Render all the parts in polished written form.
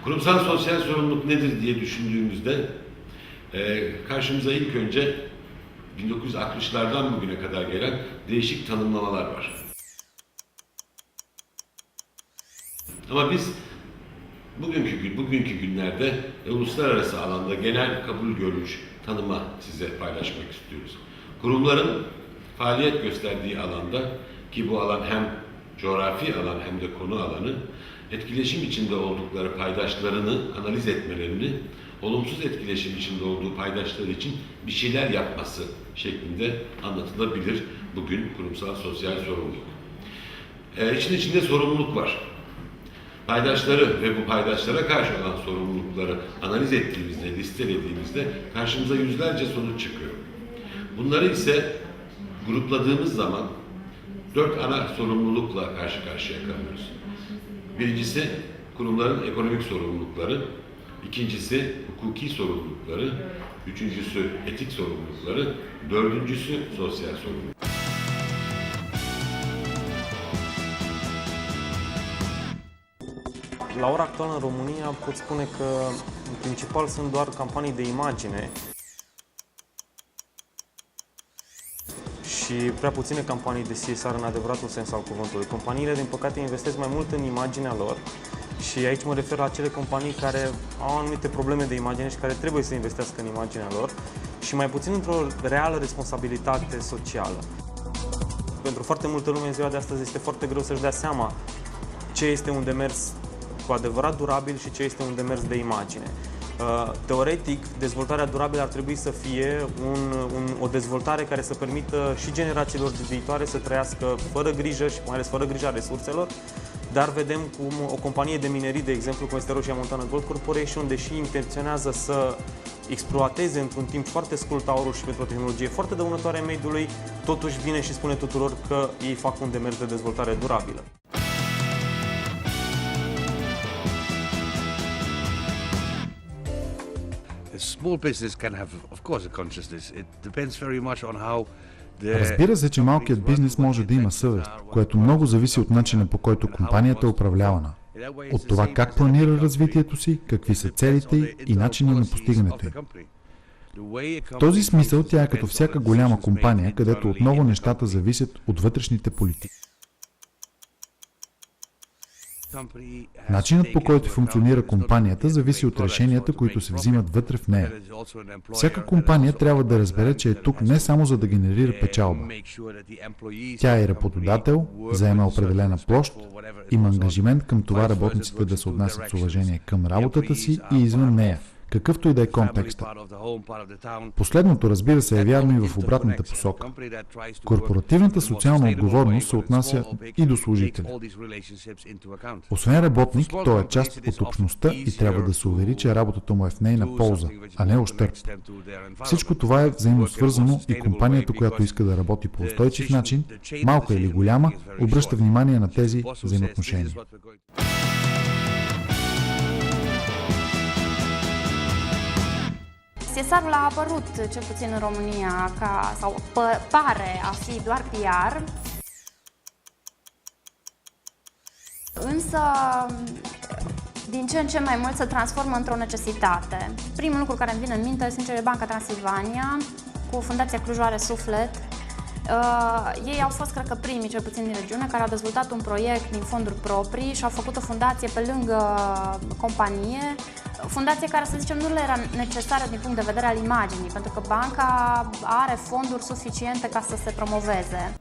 Kurumsal sosyal sorumluluk nedir diye düşündüğümüzde karşımıza ilk önce 1960'lardan bugüne kadar gelen değişik tanımlamalar var. Ama biz bugünkü günlerde uluslararası alanda genel kabul görmüş tanıma size paylaşmak istiyoruz. Kurumların faaliyet gösterdiği alanda, ki bu alan hem coğrafi alan hem de konu alanı, etkileşim içinde oldukları paydaşlarını analiz etmelerini, olumsuz etkileşim içinde olduğu paydaşları için bir şeyler yapması şeklinde anlatılabilir bugün kurumsal sosyal sorumluluk. İçin içinde sorumluluk var. Paydaşları ve bu paydaşlara karşı olan sorumlulukları analiz ettiğimizde, listelediğimizde karşımıza yüzlerce sonuç çıkıyor. Bunları ise grupladığımız zaman 4 ana sorumlulukla karşı karşıya kalıyoruz. Birincisi kurumların ekonomik sorumlulukları, ikincisi hukuki sorumlulukları, üçüncüsü etik sorumlulukları, dördüncüsü sosyal sorumluluk. La ora actuală în România pot spune că în principal sunt doar campanii de imagine și prea puține campanii de CSR în adevăratul sens al cuvântului. Companiile, din păcate, investesc mai mult în imaginea lor și aici mă refer la acele companii care au anumite probleme de imagine și care trebuie să investească în imaginea lor și mai puțin într-o reală responsabilitate socială. Pentru foarte multă lume în ziua de astăzi este foarte greu să-și dea seama ce este un demers cu adevărat durabil și ce este un demers de imagine. Teoretic, dezvoltarea durabilă ar trebui să fie o dezvoltare care să permită și generațiilor viitoare să trăiască fără grijă și mai ales fără grija resurselor, dar vedem cum o companie de minerit, de exemplu, cum este Roșia Montană Gold Corporation, deși intenționează să exploateze într-un timp foarte scurt aurul și pentru o tehnologie foarte dăunătoare mediului, totuși vine și spune tuturor că ei fac un demers de dezvoltare durabilă. Small business can have, of course, a consciousness. It depends very much on how. Разбира се, че малкият бизнес може да има съвест, което много зависи от начина, по който компанията е управлявана. От това как планира развитието си, какви са целите й и начини на постигането им. В този смисъл тя е като всяка голяма компания, където отново нещата зависят от вътрешните политики. Начинът, по който функционира компанията, зависи от решенията, които се взимат вътре в нея. Всяка компания трябва да разбере, че е тук не само за да генерира печалба. Тя е работодател, заема определена площ, има ангажимент към това работниците да се отнасят с уважение към работата си и извън нея, какъвто и да е контекста. Последното, разбира се, е вярно и в обратната посока. Корпоративната социална отговорност се отнася и до служителя. Освен работник, той е част от общността и трябва да се увери, че работата му е в нейна полза, а не ущърб. Всичко това е взаимосвързано и компанията, която иска да работи по устойчив начин, малка или голяма, обръща внимание на тези взаимоотношения. CSR-ul a apărut, cel puțin în România, sau pare a fi doar PR, însă din ce în ce mai mult se transformă într-o necesitate. Primul lucru care îmi vine în minte, sincer, e Banca Transilvania, cu Fundația Clujoare Suflet. Ei au fost, cred că, primii, cel puțin din regiune, care au dezvoltat un proiect din fonduri proprii și au făcut o fundație pe lângă companie, fundație care, să zicem, nu le era necesară din punct de vedere al imaginii, pentru că banca are fonduri suficiente ca să se promoveze.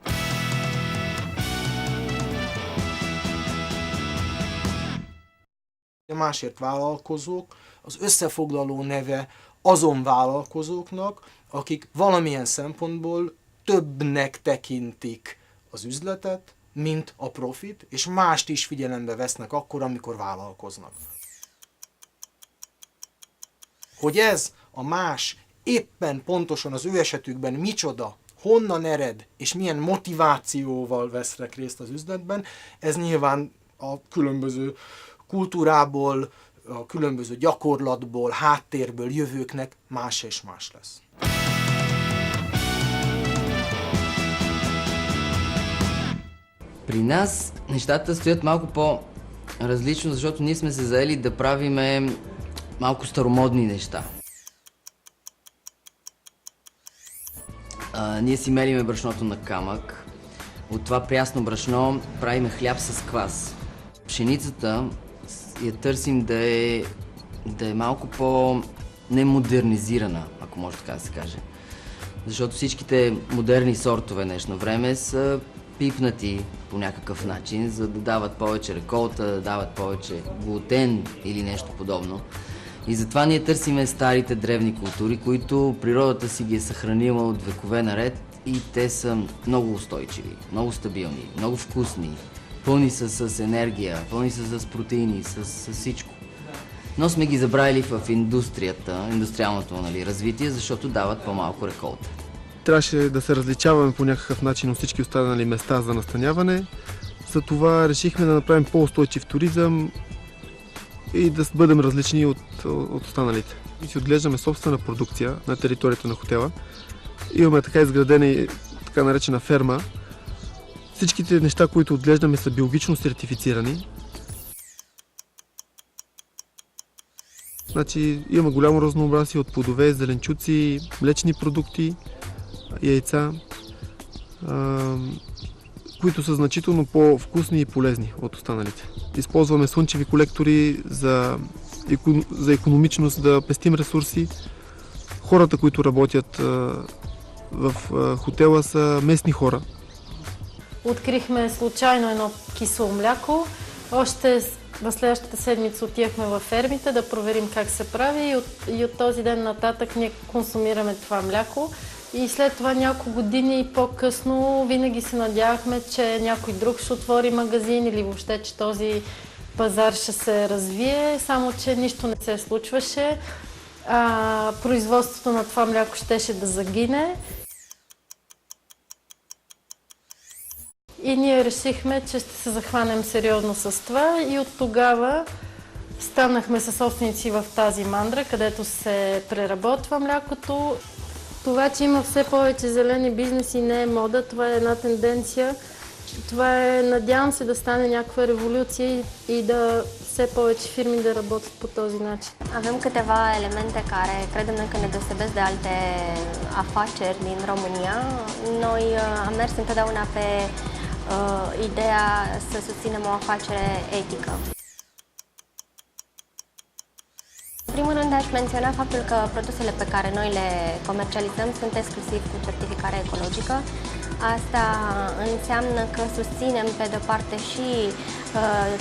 Másért vállalkozók, az összefoglaló neve azon vállalkozóknak, akik valamilyen szempontból többnek tekintik az üzletet, mint a profit, és mást is figyelembe vesznek akkor, amikor vállalkoznak. Hogy ez a más éppen pontosan az ő esetükben micsoda, honnan ered, és milyen motivációval vesznek részt az üzletben, ez nyilván a különböző kultúrából, a különböző gyakorlatból, háttérből jövőknek más és más lesz. При нас нещата стоят малко различно, защото ние сме се заели да правиме малко старомодни неща. Ние си мелиме брашното на камък. От това прясно брашно правиме хляб с квас. Пшеницата я търсим да е малко по-немодернизирана, ако може така да се каже. Защото всичките модерни сортове днешно време са пипнати по някакъв начин, за да дават повече реколта, да дават повече глутен или нещо подобно. И затова ние търсиме старите древни култури, които природата си ги е съхранила от векове наред и те са много устойчиви, много стабилни, много вкусни, пълни са с енергия, пълни са с протеини, с всичко. Но сме ги забравили в индустриалното развитие, защото дават по-малко реколта. Трябваше да се различаваме по някакъв начин от всички останали места за настаняване. Затова решихме да направим по-устойчив туризъм и да бъдем различни от останалите. И си отглеждаме собствена продукция на територията на хотела. Имаме така изградена и така наречена ферма. Всичките неща, които отглеждаме, са биологично сертифицирани. Значи има голямо разнообразие от плодове, зеленчуци, млечни продукти, яйца, които са значително по-вкусни и полезни от останалите. Използваме слънчеви колектори за икономичност, да пестим ресурси. Хората, които работят в хотела, са местни хора. Открихме случайно едно кисело мляко. Още на следващата седмица отивахме във фермите да проверим как се прави и от този ден нататък ние консумираме това мляко. И след това няколко години по-късно винаги се надявахме, че някой друг ще отвори магазин или въобще, че този пазар ще се развие, само че нищо не се случваше. Производството на това мляко щеше да загине. И ние решихме, че ще се захванем сериозно с това и от тогава станахме съсобственици в тази мандра, където се преработва млякото. Това, че има все повече зелени бизнеси, не е мода, това е една тенденция. Това е, надявам се, да stane някаква революție и da все повече firmi да работят по този начин. Avem câteva elemente care credem noi că ne deosebesc de alte afaceri din România. Noi am mers întotdeauna pe ideea să susținem o afacere etică. În primul rând, aș menționa faptul că produsele pe care noi le comercializăm sunt exclusiv cu certificare ecologică. Asta înseamnă că susținem pe de-o parte și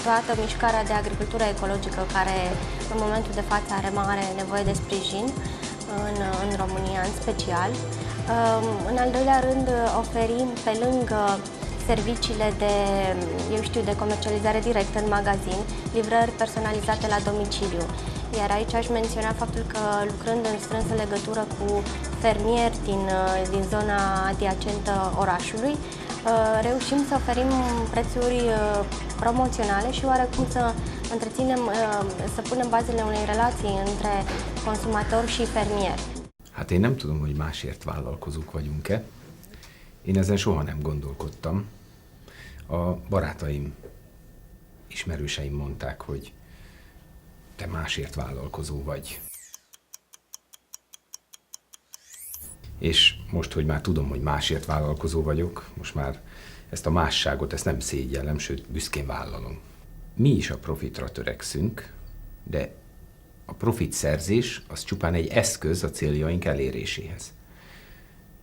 toată mișcarea de agricultură ecologică care în momentul de față are mare nevoie de sprijin în România în special. În al doilea rând, oferim pe lângă serviciile de comercializare directă în magazin, livrări personalizate la domiciliu. Iar aici aș menționa faptul că lucrând în strânsă legătură cu fermieri din zona adiacentă orașului, reușim să oferim prețuri promoționale și oarecum să întreținem, să punem bazele unei relații între consumator și fermier. Hát én nem tudom, hogy másért vállalkozók vagyunk-e. Én ezen soha nem gondolkodtam. A barátaim, ismerőseim mondták, hogy te másért vállalkozó vagy. És most, hogy már tudom, hogy másért vállalkozó vagyok, most már ezt a másságot, ezt nem szégyellem, sőt, büszkén vállalom. Mi is a profitra törekszünk, de a profitszerzés az csupán egy eszköz a céljaink eléréséhez.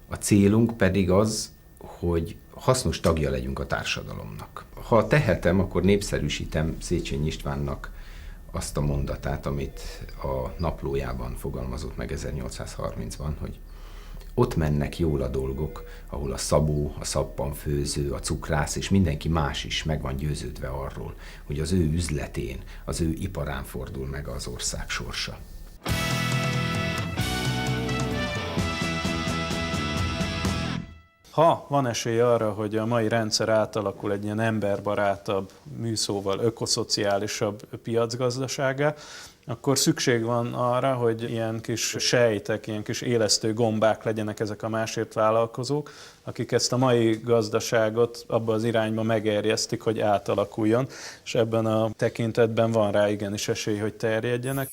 A célunk pedig az, hogy hasznos tagja legyünk a társadalomnak. Ha tehetem, akkor népszerűsítem Széchenyi Istvánnak azt a mondatát, amit a naplójában fogalmazott meg 1830-ban, hogy ott mennek jól a dolgok, ahol a szabó, a szappanfőző, a cukrász és mindenki más is meg van győződve arról, hogy az ő üzletén, az ő iparán fordul meg az ország sorsa. Ha van esély arra, hogy a mai rendszer átalakul egy ilyen emberbarátabb, műszóval ökoszociálisabb piacgazdasággá, akkor szükség van arra, hogy ilyen kis sejtek, ilyen kis élesztő gombák legyenek ezek a másért vállalkozók, akik ezt a mai gazdaságot abba az irányba megerjesztik, hogy átalakuljon, és ebben a tekintetben van rá igenis esély, hogy terjedjenek.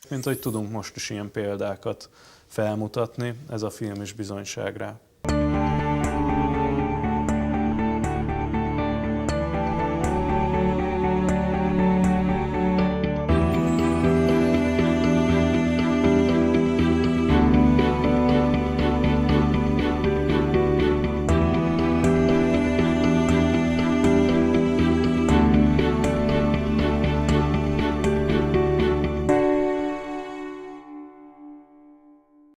Mint hogy tudunk most is ilyen példákat felmutatni, ez a film is bizonyság rá.